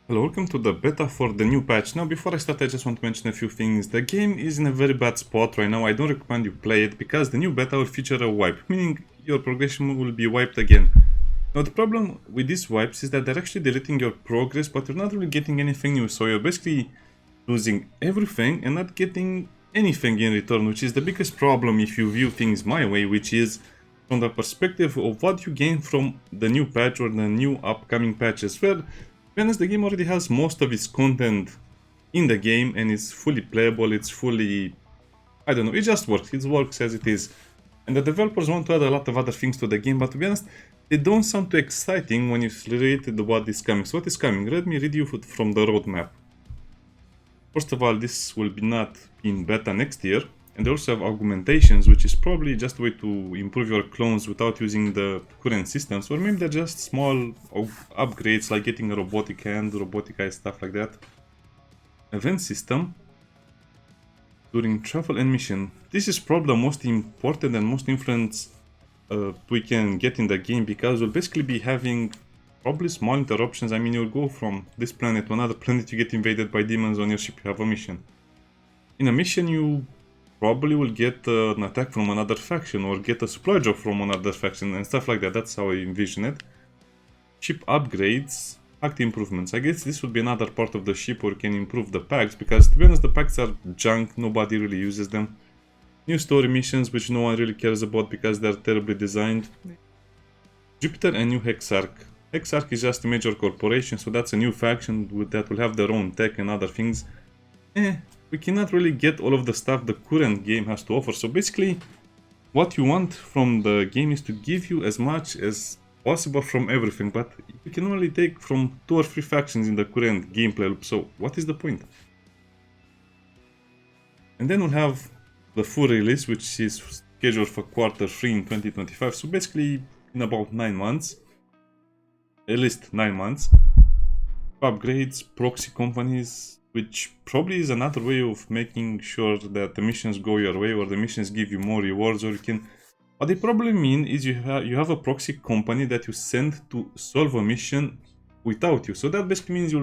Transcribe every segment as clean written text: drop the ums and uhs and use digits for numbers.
Hello, welcome to the beta for the new patch. Now, before I start, I just want to mention a few things. The game is in a very bad spot right now. I don't recommend you play it because the new beta will feature a wipe, meaning your progression will be wiped again. Now, the problem with these wipes is that they're actually deleting your progress, but you're not really getting anything new. So you're basically losing everything and not getting anything in return, which is the biggest problem if you view things my way, which is from the perspective of what you gain from the new patch or the new upcoming patches. Well, to be honest, the game already has most of its content in the game and it's fully playable, it's fully... I don't know, it just works, it works as it is. And the developers want to add a lot of other things to the game, but to be honest, they don't sound too exciting when you read what is coming. So what is coming? Let me read you from the roadmap. First of all, this will be not in beta next year, and they also have augmentations, which is probably just a way to improve your clones without using the current systems, or maybe they're just small upgrades like getting a robotic hand, robotic eye, stuff like that. Event system during travel and mission. This is probably the most important and most influence we can get in the game, because we'll basically be having probably small interruptions. I mean, you'll go from this planet to another planet, you get invaded by demons on your ship, you have a mission. In a mission, you probably will get an attack from another faction or get a supply drop from another faction and stuff like that. That's how I envision it. Ship upgrades, pact improvements. I guess this would be another part of the ship where you can improve the packs, because to be honest, the packs are junk, nobody really uses them. New story missions, which no one really cares about because they're terribly designed. Jupiter and new Hexarch. Hexarch is just a major corporation, so that's a new faction that will have their own tech and other things. We cannot really get all of the stuff the current game has to offer. So basically, what you want from the game is to give you as much as possible from everything, but you can only take from 2 or 3 factions in the current gameplay loop. So what is the point? And then we'll have the full release, which is scheduled for Q3 in 2025. So basically, in about 9 months, at least 9 months. Upgrades, proxy companies, which probably is another way of making sure that the missions go your way, or the missions give you more rewards, or you can... What they probably mean is you have a proxy company that you send to solve a mission without you. So that basically means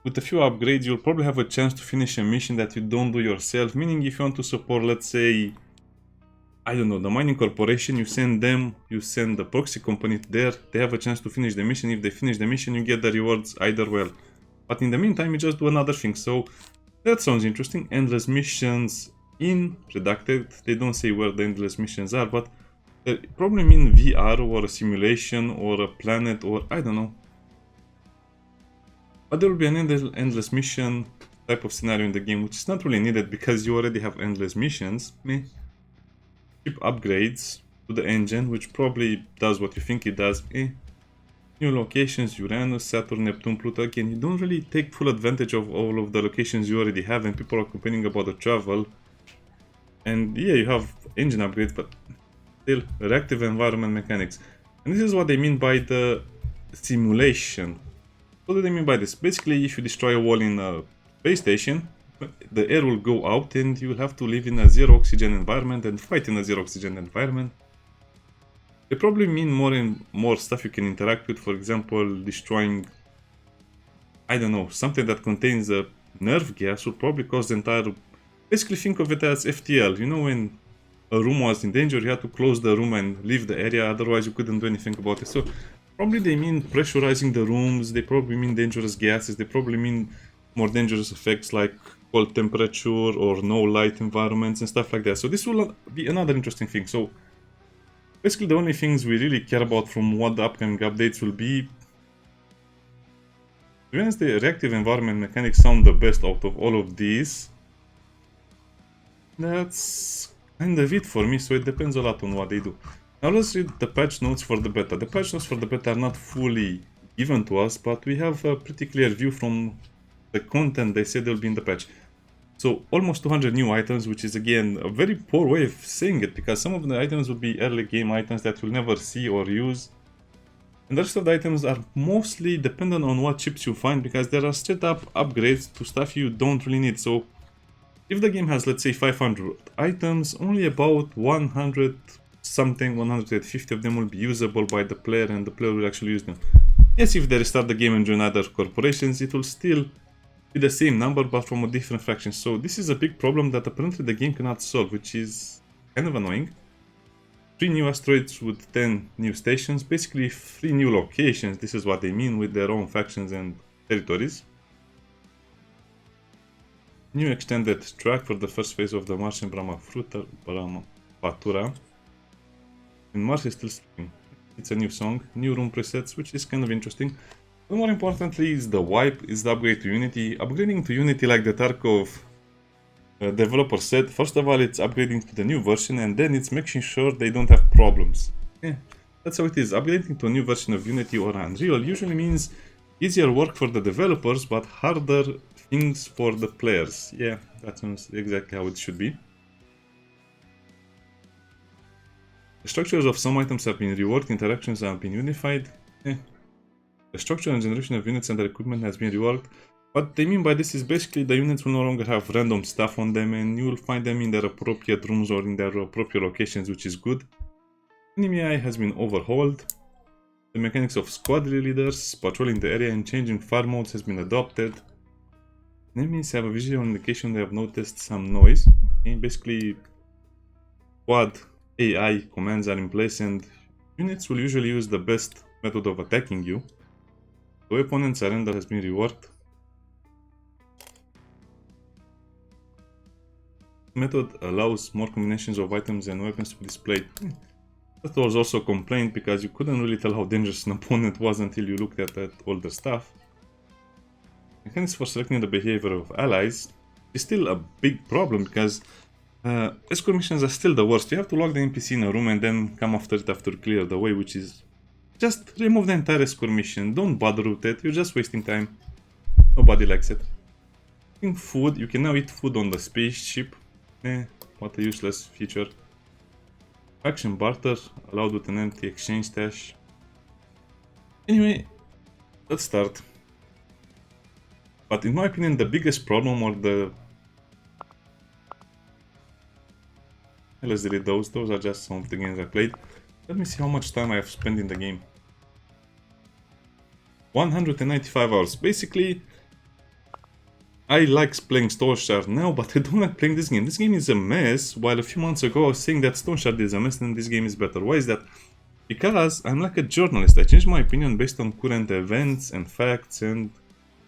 with a few upgrades, you'll probably have a chance to finish a mission that you don't do yourself. Meaning, if you want to support, let's say, I don't know, the mining corporation, you send the proxy company there, they have a chance to finish the mission. If they finish the mission, you get the rewards either well. But in the meantime, you just do another thing. So that sounds interesting. Endless missions in Redacted. They don't say where the endless missions are, but they probably mean VR or a simulation or a planet or I don't know. But there will be an endless mission type of scenario in the game, which is not really needed because you already have endless missions. Ship upgrades to the engine, which probably does what you think it does. New locations, Uranus, Saturn, Neptune, Pluto. Again, you don't really take full advantage of all of the locations you already have, and people are complaining about the travel. And yeah, you have engine upgrades, but still, reactive environment mechanics. And this is what they mean by the simulation. What do they mean by this? Basically, if you destroy a wall in a space station, the air will go out and you will have to live in a zero oxygen environment and fight in a zero oxygen environment. They probably mean more and more stuff you can interact with. For example, destroying, I don't know, something that contains a nerve gas will probably cause the entire... Basically, think of it as FTL. You know, when a room was in danger, you had to close the room and leave the area, otherwise you couldn't do anything about it. So probably they mean pressurizing the rooms, they probably mean dangerous gases, they probably mean more dangerous effects like cold temperature or no light environments and stuff like that. So this will be another interesting thing. So basically, the only things we really care about from what the upcoming updates will be. To be honest, the reactive environment mechanics sound the best out of all of these. That's kind of it for me, so it depends a lot on what they do. Now let's read the patch notes for the beta. The patch notes for the beta are not fully given to us, but we have a pretty clear view from the content they said will be in the patch. So almost 200 new items, which is again a very poor way of saying it, because some of the items will be early game items that you'll never see or use. And the rest of the items are mostly dependent on what chips you find, because there are straight up upgrades to stuff you don't really need. So if the game has, let's say, 500 items, only about 100 something, 150 of them will be usable by the player, and the player will actually use them. Yes, if they restart the game and join other corporations, it will still be the same number but from a different faction. So this is a big problem that apparently the game cannot solve, which is kind of annoying. 3 new asteroids with 10 new stations, basically 3 new locations, this is what they mean, with their own factions and territories. New extended track for the first phase of the Martian Brahmaputra. And Mars is still streaming. It's a new song, new room presets, which is kind of interesting. But more importantly is the wipe, is the upgrade to Unity. Upgrading to Unity, like the Tarkov developer said, first of all it's upgrading to the new version and then it's making sure they don't have problems. Yeah, that's how it is. Upgrading to a new version of Unity or Unreal usually means easier work for the developers but harder things for the players. Yeah, that's exactly how it should be. The structures of some items have been reworked, interactions have been unified. The structure and generation of units and their equipment has been reworked. What they mean by this is basically the units will no longer have random stuff on them and you will find them in their appropriate rooms or in their appropriate locations, which is good. Enemy AI has been overhauled. The mechanics of squad leaders patrolling the area and changing farm modes has been adopted. Enemies have a visual indication they have noticed some noise. Okay, basically, squad AI commands are in place and units will usually use the best method of attacking you. The opponent surrender has been reworked. Method allows more combinations of items and weapons to be displayed. That was also complained because you couldn't really tell how dangerous an opponent was until you looked at all the stuff. Mechanics for selecting the behavior of allies is still a big problem because escort missions are still the worst. You have to lock the NPC in a room and then come after it after you clear the way, which is just remove the entire escort mission. Don't bother with it, you're just wasting time. Nobody likes it. Eating food, you can now eat food on the spaceship. What a useless feature. Faction barter, allowed with an empty exchange stash. Anyway, let's start. But in my opinion, the biggest problem or the... Let's delete those. Those are just some of the games I played. Let me see how much time I have spent in the game. 195 hours. Basically, I like playing Stone Shard now, but I don't like playing this game. This game is a mess, while a few months ago I was saying that Stone Shard is a mess and this game is better. Why is that? Because I'm like a journalist. I change my opinion based on current events and facts and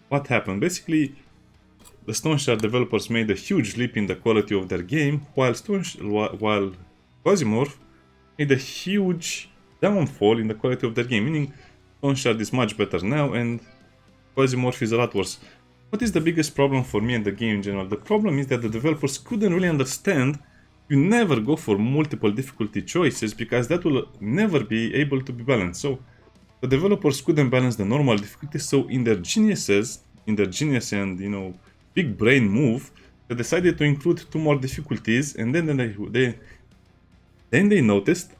what happened. Basically, the Stone Shard developers made a huge leap in the quality of their game, while Quasimorph made a huge downfall in the quality of their game, meaning Stone Shard is much better now and Quasimorph is a lot worse. What is the biggest problem for me and the game in general? The problem is that the developers couldn't really understand you never go for multiple difficulty choices because that will never be able to be balanced. So the developers couldn't balance the normal difficulty, so in their genius and, you know, big brain move, they decided to include 2 more difficulties, and then they noticed,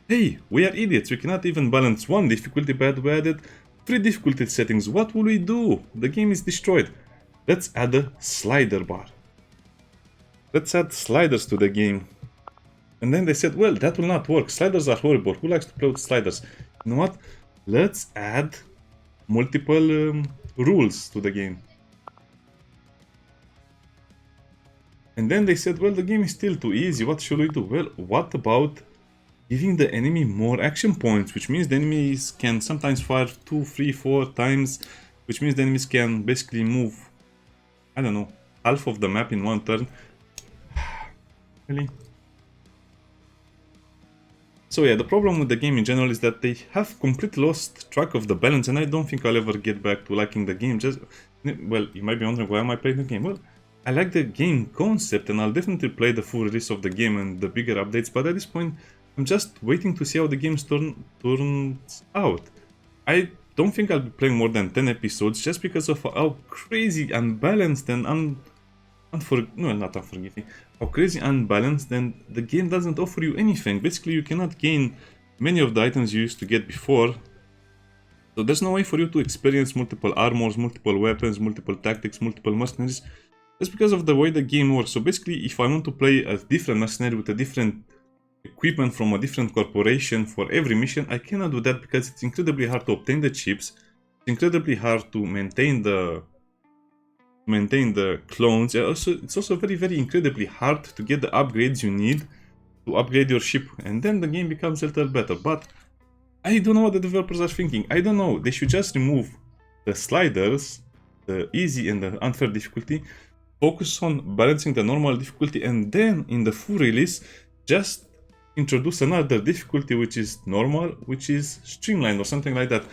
hey, we are idiots, we cannot even balance 1 difficulty, but we added 3 difficulty settings. What will we do? The game is destroyed. Let's add a slider bar. Let's add sliders to the game. And then they said, well, that will not work. Sliders are horrible. Who likes to play with sliders? You know what? Let's add multiple rules to the game. And then they said, well, the game is still too easy. What should we do? Well, what about giving the enemy more action points, which means the enemies can sometimes fire 2, 3, 4 times, which means the enemies can basically move, I don't know, half of the map in 1 turn. Really? So yeah, the problem with the game in general is that they have completely lost track of the balance, and I don't think I'll ever get back to liking the game. Well, you might be wondering why am I playing the game? Well, I like the game concept and I'll definitely play the full release of the game and the bigger updates, but at this point I'm just waiting to see how the game turns out. I don't think I'll be playing more than 10 episodes just because of how crazy unbalanced and how crazy unbalanced, and the game doesn't offer you anything. Basically, you cannot gain many of the items you used to get before. So there's no way for you to experience multiple armors, multiple weapons, multiple tactics, multiple mercenaries. That's because of the way the game works. So basically, if I want to play a different mercenary with a different equipment from a different corporation for every mission, I cannot do that because it's incredibly hard to obtain the chips. incredibly hard to maintain the clones. It's also very incredibly hard to get the upgrades you need to upgrade your ship, and then the game becomes a little better. But I don't know what the developers are thinking. I don't know. They should just remove the sliders, the easy and the unfair difficulty, focus on balancing the normal difficulty, and then in the full release, just introduce another difficulty which is normal, which is streamlined or something like that.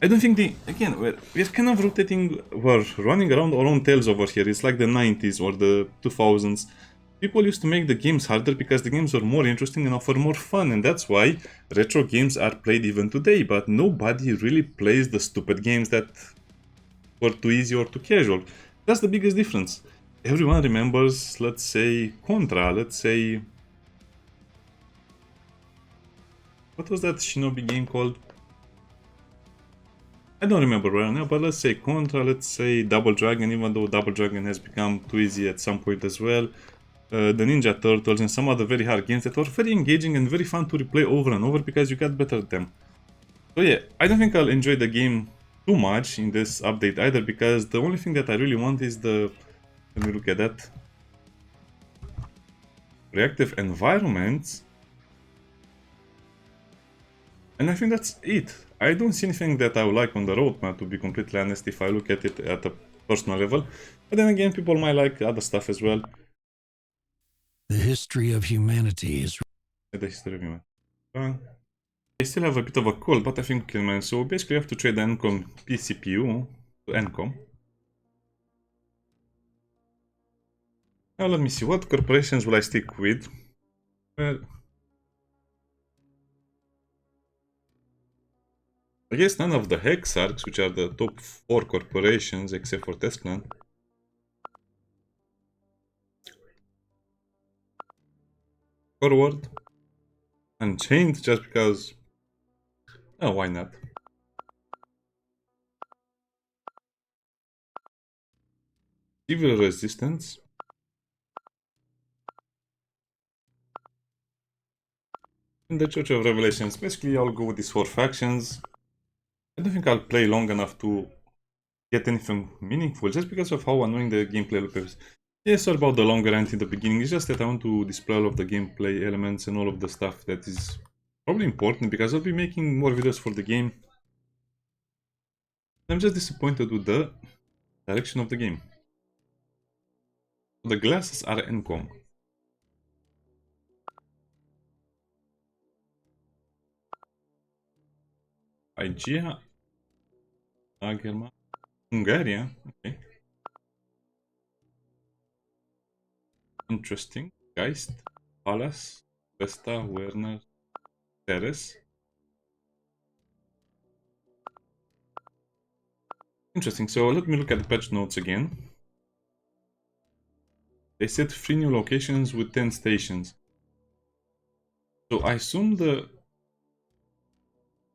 I don't think again, we're kind of rotating, we're running around our own tails over here. It's like the 90s or the 2000s. People used to make the games harder because the games were more interesting and offer more fun, and that's why retro games are played even today, but nobody really plays the stupid games that were too easy or too casual. That's the biggest difference. Everyone remembers, let's say, Contra, let's say... What was that Shinobi game called? I don't remember right now, but let's say Contra, let's say Double Dragon, even though Double Dragon has become too easy at some point as well. The Ninja Turtles and some other very hard games that were very engaging and very fun to replay over and over because you got better at them. So yeah, I don't think I'll enjoy the game too much in this update either, because the only thing that I really want is the... Let me look at that. Reactive environments. And I think that's it. I don't see anything that I would like on the roadmap, to be completely honest, if I look at it at a personal level. But then again, people might like other stuff as well. The history of humanity is... The history of humanity. I still have a bit of a cold, but I think we can manage. So basically, you have to trade the Encom PCPU to Encom. Now let me see, what corporations will I stick with? Well, I guess none of the Hexarchs, which are the top 4 corporations, except for Testclan. Forward. Unchained, just because... Oh, why not? Civil Resistance. And the Church of Revelations. Basically, I'll go with these 4 factions. I don't think I'll play long enough to get anything meaningful, just because of how annoying the gameplay looks. Yeah, sorry about the longer rant in the beginning. It's just that I want to display all of the gameplay elements and all of the stuff that is probably important, because I'll be making more videos for the game. I'm just disappointed with the direction of the game. The glasses are Encom. Aegea, Agerma, Hungary, okay. Interesting. Geist, Palace, Vesta, Werner, Teres. Interesting, so let me look at the patch notes again. They said 3 new locations with 10 stations. So I assume the...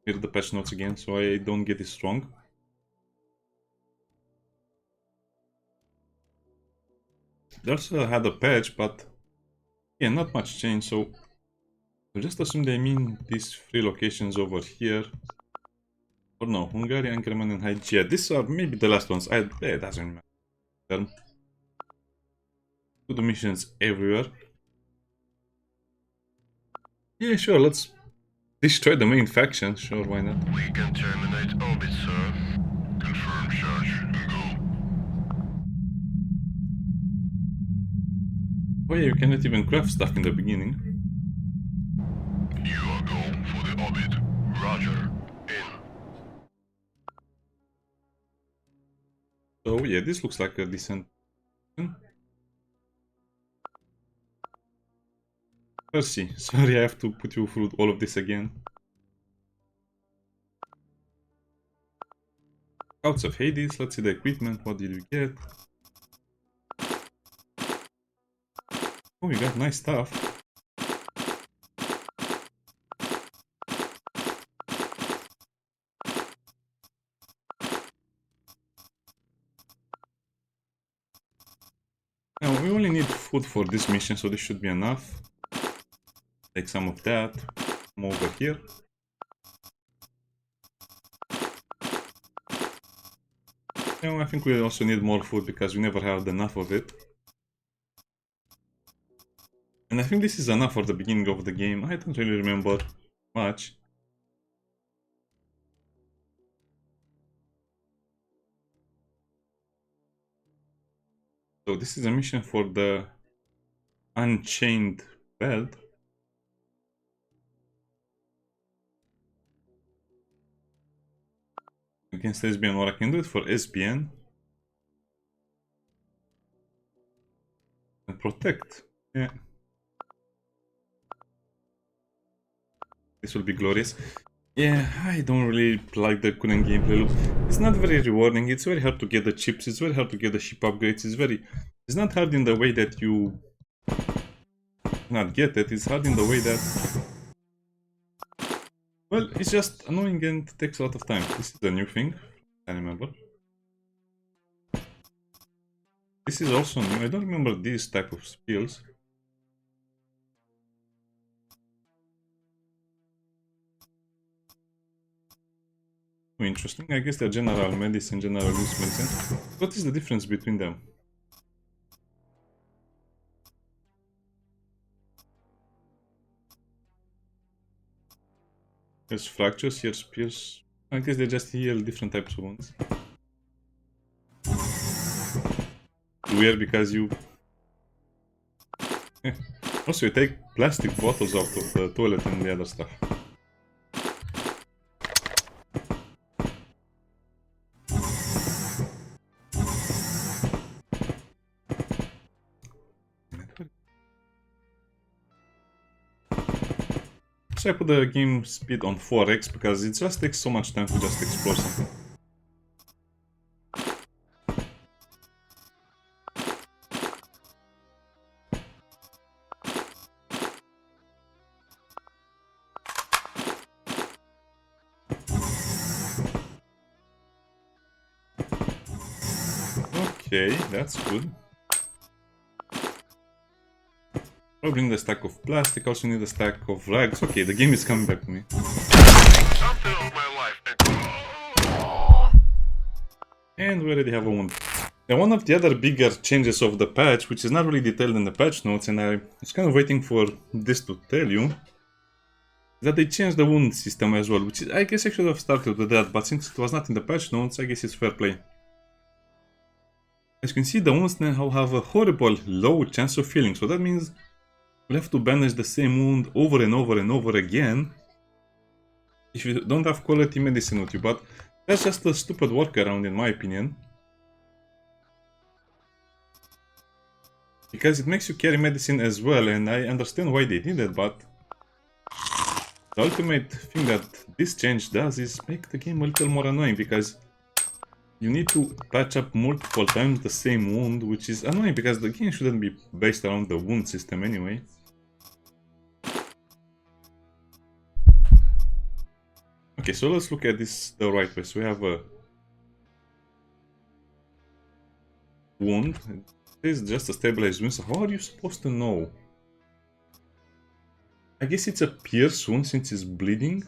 Here's the patch notes again, so I don't get this wrong. They also had a patch, but yeah, not much change, so I'll just assume they mean these 3 locations over here. Or no, Hungary, Ankerman, and Hygia. These are maybe the last ones. It doesn't matter. Do the missions everywhere. Yeah, sure, let's destroy the main faction. Sure, why not? We can terminate orbit, sir. Confirm charge and go. Oh yeah, you cannot even craft stuff in the beginning. You are go for the orbit. Roger. In. So yeah, this looks like a decent... Percy, sorry I have to put you through all of this again. Scouts of Hades, let's see the equipment, what did we get? Oh, we got nice stuff. Now, we only need food for this mission, so this should be enough. Take some of that. Come over here. You know, I think we also need more food because we never had enough of it. And I think this is enough for the beginning of the game. I don't really remember much. So this is a mission for the Unchained Belt. Against SBN, or I can do it for SBN. And protect. Yeah. This will be glorious. Yeah, I don't really like the current gameplay loop. It's not very rewarding. It's very hard to get the chips. It's very hard to get the ship upgrades. It's not hard in the way that you not get it. It's hard in the way that, well, it's just annoying and takes a lot of time. This is a new thing, I remember. This is also new. I don't remember these type of skills. Interesting. I guess they're general medicine, general use medicine. What is the difference between them? Here's fractures, here's spears. I guess they just heal different types of wounds. Weird because you... Also, you take plastic bottles out of the toilet and the other stuff. So I put the game speed on 4x because it just takes so much time to just explore something. Okay, that's good. I'll bring the stack of plastic, also need a stack of rags. Okay, the game is coming back to me. Something of my life. And we already have a wound. And one of the other bigger changes of the patch, which is not really detailed in the patch notes, and I was kind of waiting for this to tell you, that they changed the wound system as well, which is, I guess I should have started with that, but since it was not in the patch notes, I guess it's fair play. As you can see, the wounds now have a horrible low chance of healing, so that means we'll have to bandage the same wound over and over and over again if you don't have quality medicine with you, but that's just a stupid workaround in my opinion. Because it makes you carry medicine as well, and I understand why they did it, but the ultimate thing that this change does is make the game a little more annoying, because you need to patch up multiple times the same wound, which is annoying because the game shouldn't be based around the wound system anyway. Okay, so let's look at this the right way. So we have a wound. This is just a stabilized wound, so how are you supposed to know? I guess it's a pierce wound since it's bleeding.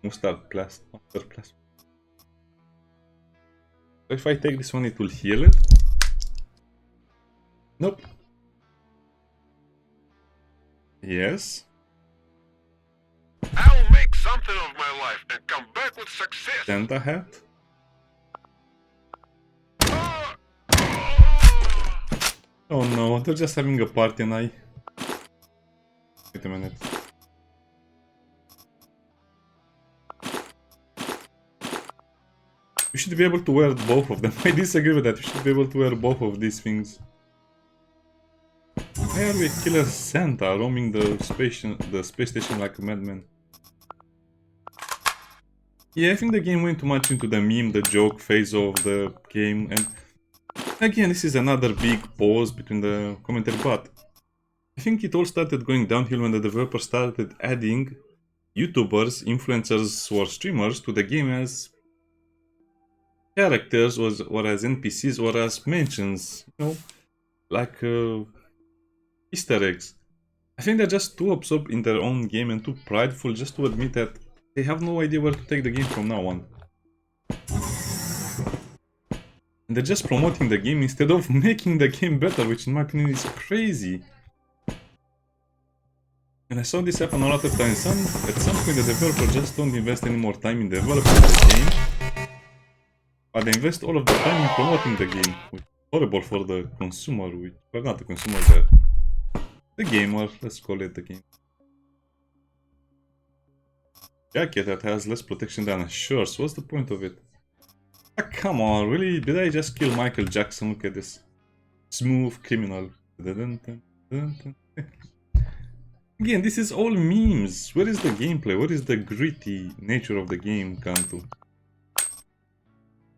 Mustard plastic. So if I take this one, it will heal it. Nope. Yes. I'll make something of my life and come back with success. Santa hat. Oh no, they're just having a party and I... Wait a minute. You should be able to wear both of them. I disagree with that. You should be able to wear both of these things. Why are we Killer Santa roaming the space station like a madman? Yeah, I think the game went too much into the meme, the joke phase of the game, and again, this is another big pause between the commentary, but I think it all started going downhill when the developers started adding YouTubers, influencers, or streamers to the game as characters or as NPCs or as mentions, you know, like Easter eggs. I think they're just too absorbed in their own game and too prideful just to admit that They have no idea where to take the game from now on. And they're just promoting the game instead of making the game better, which in my opinion is crazy. And I saw this happen a lot of times. At some point the developer just don't invest any more time in developing the game, but they invest all of the time in promoting the game, which is horrible for the consumer, well, not the consumer, the gamer, let's call it the game. Jacket that has less protection than a shirt, so what's the point of it? Ah, come on, really? Did I just kill Michael Jackson? Look at this. Smooth criminal. Again, this is all memes. Where is the gameplay? What is the gritty nature of the game come to?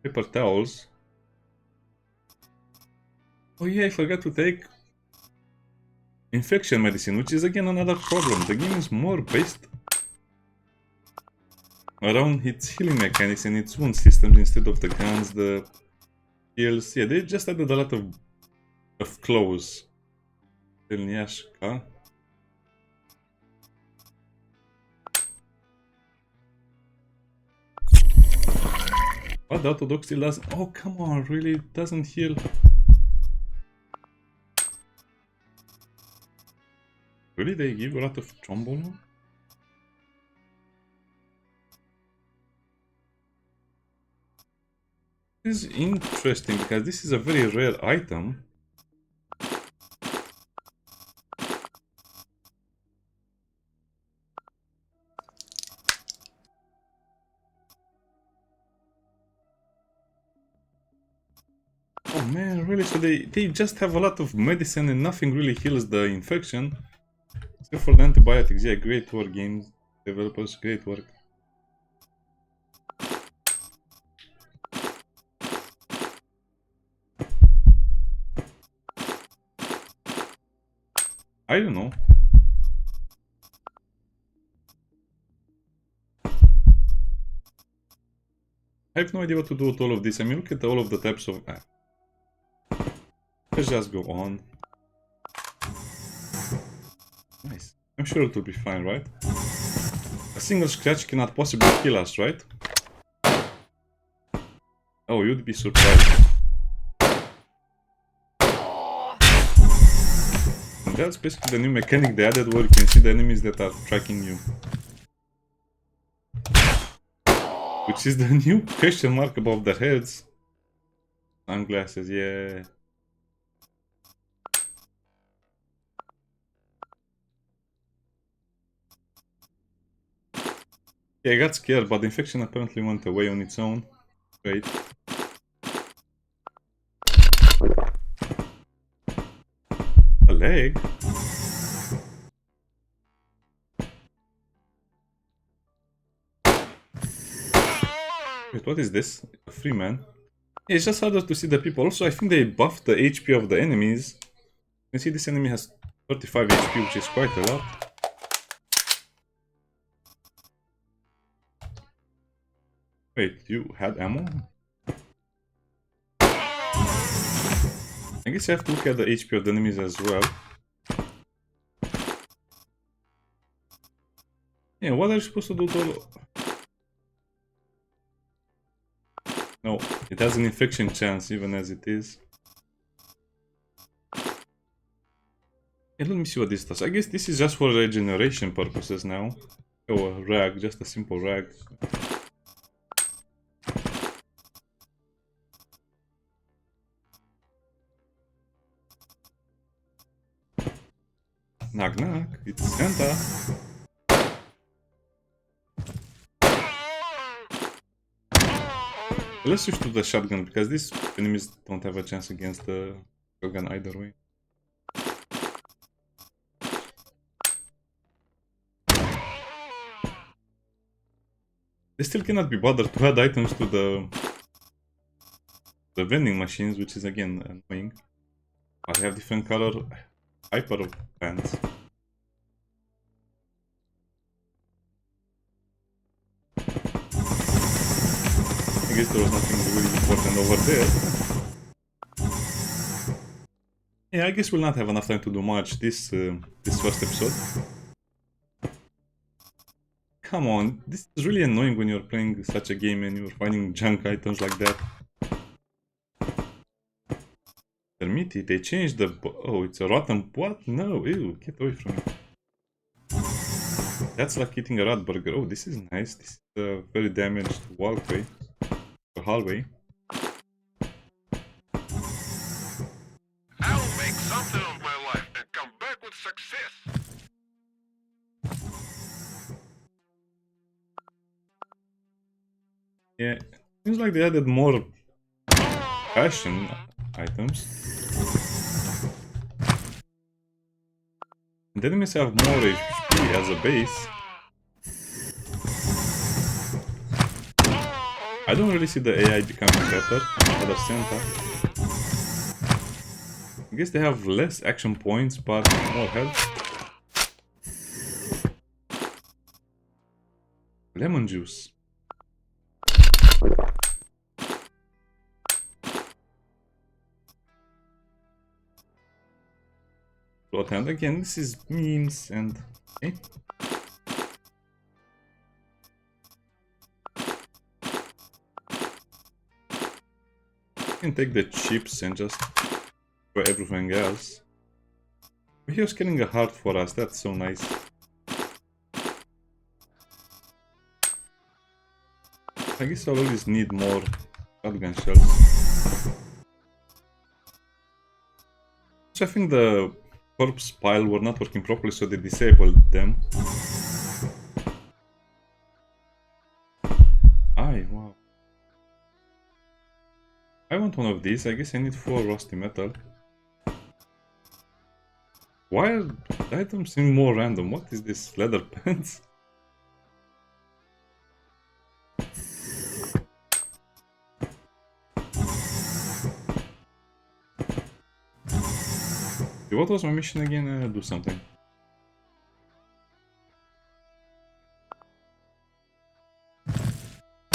Paper towels. Oh yeah, I forgot to take infection medicine, which is again another problem. The game is more based around its healing mechanics and its wound systems instead of the guns, the heals. Yeah, they just added a lot of clothes. Pelniashka. What, the autodoc still doesn't? Oh, come on, really? It doesn't heal? Really? They give a lot of trombone? This is interesting because this is a very rare item. Oh man, really? So they just have a lot of medicine and nothing really heals the infection. Except for the antibiotics. Yeah, great work, games developers, great work. I don't know. I have no idea what to do with all of this. I mean, look at all of the types of... Let's just go on. Nice. I'm sure it will be fine, right? A single scratch cannot possibly kill us, right? Oh, you'd be surprised. And that's basically the new mechanic they added where you can see the enemies that are tracking you. Which is the new question mark above their heads. Sunglasses, yeah. Yeah, I got scared, but the infection apparently went away on its own. Great. A leg? Wait, what is this? A free man? Yeah, it's just harder to see the people. Also, I think they buffed the HP of the enemies. You can see this enemy has 35 HP, which is quite a lot. Wait, you had ammo? I guess you have to look at the HP of the enemies as well. Yeah, what are you supposed to do to... No, it has an infection chance even as it is. Yeah, let me see what this does. I guess this is just for regeneration purposes now. Oh, a rag, just a simple rag. Knock knock, it's Santa. Let's switch to the shotgun because these enemies don't have a chance against the shotgun either way. They still cannot be bothered to add items to the vending machines, which is again annoying. I have different color hyper pants. I guess there was nothing really important over there. Yeah, I guess we'll not have enough time to do much this first episode. come on, this is really annoying when you're playing such a game and you're finding junk items like that. Termiti, they changed the... Oh, it's a rotten... What? No, ew, get away from me. That's like eating a rat burger. Oh, this is nice. This is a very damaged walkway. Or hallway. I'll make something of my life and come back with success. Yeah, seems like they added more fashion items. And the enemies have more HP as a base. I don't really see the AI becoming better. Other center. I guess they have less action points, but more health. Lemon juice. And again, this is memes and... Okay. You can take the chips and just for everything else. He was getting a heart for us, that's so nice. I guess I'll always need more shotgun shells. So I think the corpse pile were not working properly, so they disabled them. Aye, wow. I want one of these. I guess I need 4 rusty metal. Why are the items seem more random? What is this? Leather pants? What was my mission again? Do something.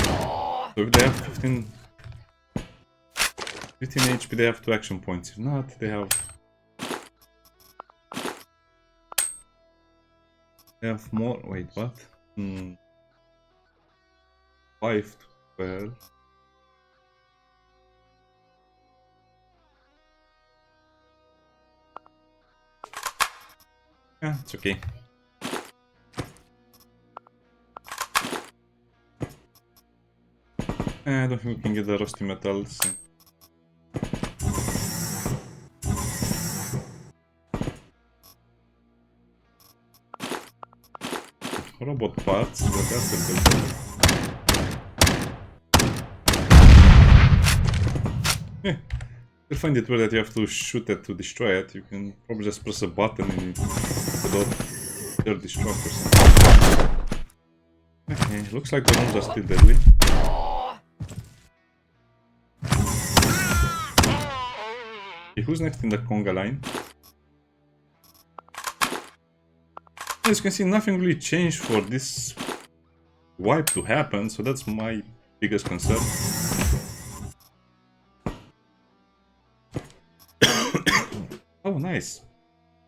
So if they have 15 HP, they have 2 action points. If not, they have... They have more... Wait, what? 5 to 12. Yeah, it's okay. I don't think we can get the rusty metals. Robot parts, but that's a bit better. Yeah, you'll find it weird that you have to shoot it to destroy it. You can probably just press a button and they're destroyed or something. Okay, looks like the rooms are still deadly. Okay, who's next in the conga line? As you can see, nothing really changed for this wipe to happen, so that's my biggest concern. Oh, nice.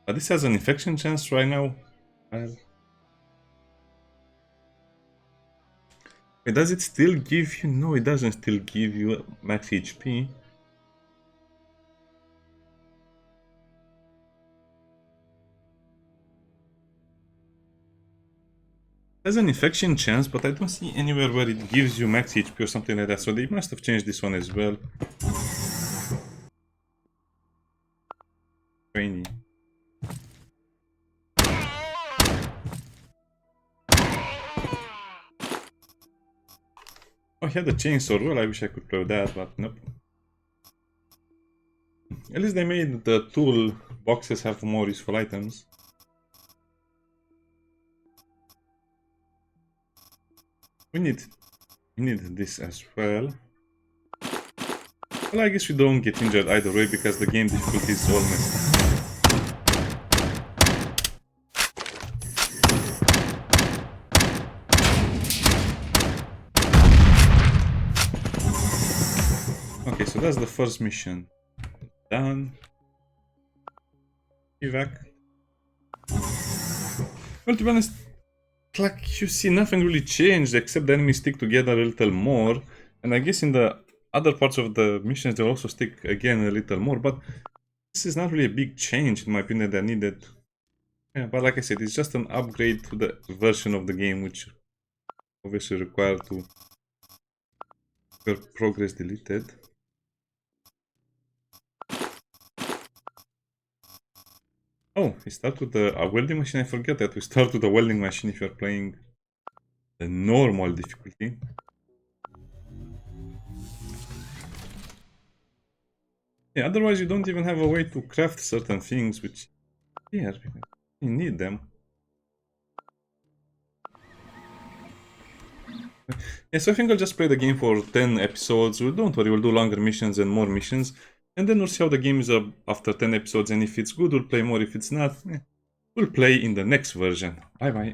This has an infection chance right now. Well, does it still give you? No, it doesn't still give you max HP. There's an infection chance, but I don't see anywhere where it gives you max HP or something like that, so they must have changed this one as well. Training. Oh, he had a chainsaw. Well, I wish I could play with that, but nope. At least they made the tool boxes have more useful items. We need this as well. Well, I guess we don't get injured either way because the game difficulty is all messed up. Okay, so that's the first mission. Done. Evac. Well, to be honest, like you see, nothing really changed except the enemies stick together a little more. And I guess in the other parts of the missions they'll also stick again a little more. But this is not really a big change in my opinion that needed. Yeah, but like I said, it's just an upgrade to the version of the game which obviously required to your progress deleted. Oh, we start with the welding machine. I forget that we start with the welding machine if you're playing the normal difficulty. Yeah, otherwise you don't even have a way to craft certain things, which here you need them. Yeah, so I think I'll just play the game for 10 episodes. Well, don't worry, we'll do longer missions and more missions. And then we'll see how the game is after 10 episodes. And if it's good, we'll play more. If it's not, we'll play in the next version. Bye bye.